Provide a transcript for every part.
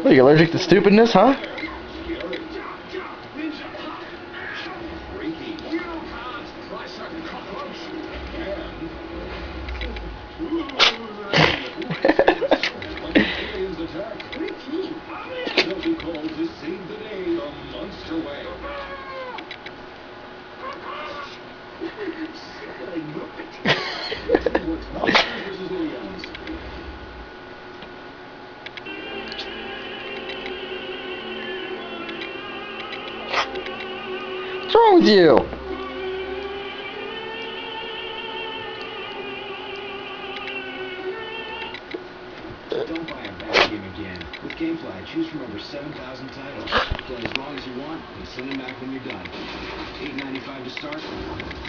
Are you allergic to stupidness, huh? What's wrong with you? Don't buy a bad game again. With GameFly, choose from over 7,000 titles. Play as long as you want and send them back when you're done. $8.95 to start.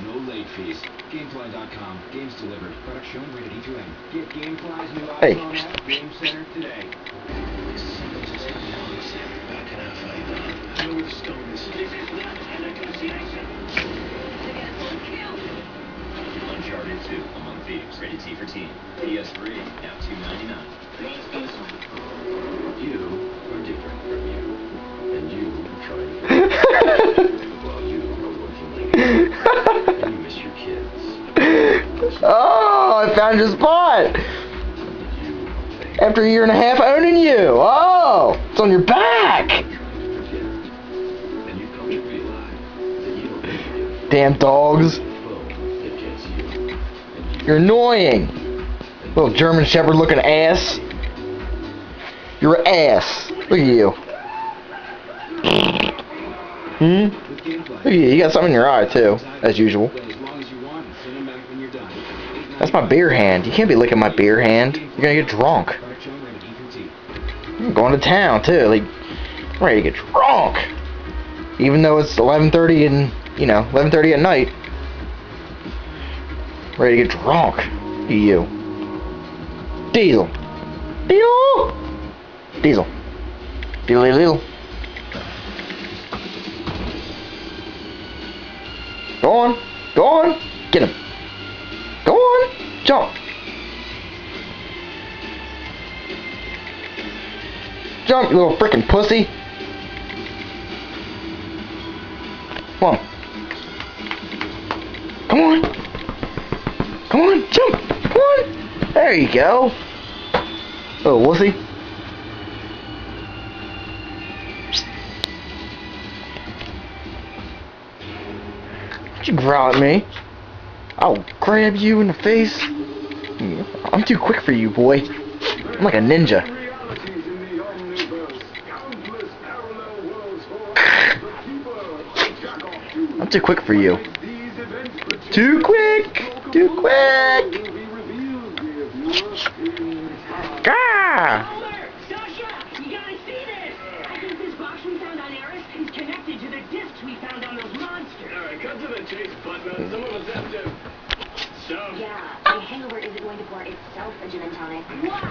No late fees. Gamefly.com. Games delivered. Product shown rated E2M. Get GameFly's new iPhone app, Game Center, today. Uncharted 2, Among Thieves, rated T for teen. PS3, now $2.99. You are different from you. And you are trying to while you are working late. And you miss your kids. Oh, I found your spot! After a year and a half owning you! Oh! It's on your back! And you've come to realize that you don't need Damn dogs. that gets you. You're annoying. Little German Shepherd looking ass. You're an ass. Look at you. Look at you. You got something in your eye too, as usual. That's my beer hand. You can't be licking my beer hand. You're gonna get drunk. I'm going to town too. Like, I'm ready to get drunk. Even though it's 11:30 and 11:30 at night. Ready to get drunk. You. Diesel. Diesel. Diesel. Diesel. Go on. Go on. Get him. Go on. Jump. Jump, you little freaking pussy. Come on. Come on. Come on, jump. Come on. There you go. Oh, wussy. Don't you growl at me. I'll grab you in the face. I'm too quick for you, boy. I'm like a ninja. I'm too quick for you. Too quick! Too quick! Gah! Sasha, you gotta see this! I think this box we found on Eris is connected to the discs we found on those monsters. Alright, cut to the chase, Button. Some of us have to... Yeah, the hangover isn't going to pour itself a gin and tonic. What?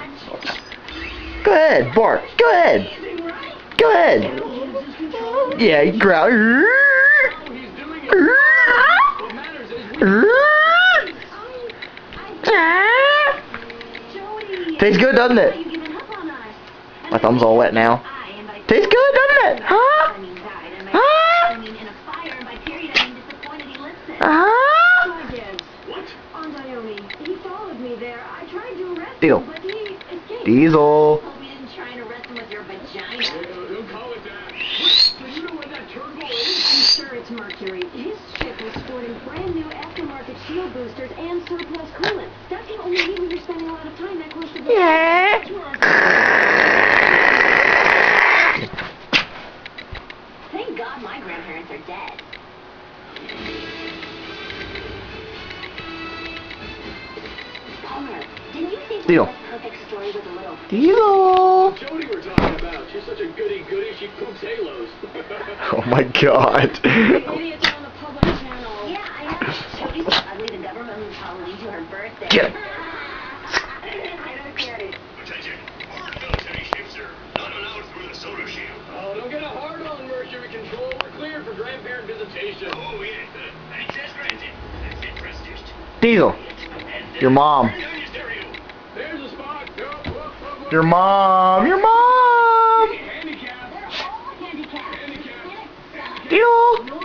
Go ahead, Bart. Go ahead. Amazing, right? Go ahead. Yeah, you growl. What matters is Tastes good, doesn't it? My thumb's all wet now. Tastes good, doesn't it? Huh? Huh? Huh? What? On Dione, he followed me there. I tried to arrest Diesel. him, but he escaped. Diesel. Hope you didn't try and arrest him with your vagina. Don't call it that. What? Do you know what that turbo is? I'm sure it's Mercury. His ship was sporting brand new aftermarket shield boosters and surplus coolant. That's the only reason you're spending a lot of time that close to the Yeah. Thank God my grandparents are dead. Palmer, didn't you think Deal. the perfect story with a little... Diesel. Jody we're talking about. She's such a goody-goody, she poops halos. Oh my god. idiots on the public channel. Yeah, I know. Jody's so ugly the government moved Halloween to her birthday. Get him. I don't get it. Attention! Hard military ships are not allowed through the solar shield. Oh, don't get a hard on, Mercury Control. We're cleared for grandparent visitation. Oh, yes. Access granted. Access resist. Diesel. Your mom. There's a spot. Go, Your mom. Your mom. title!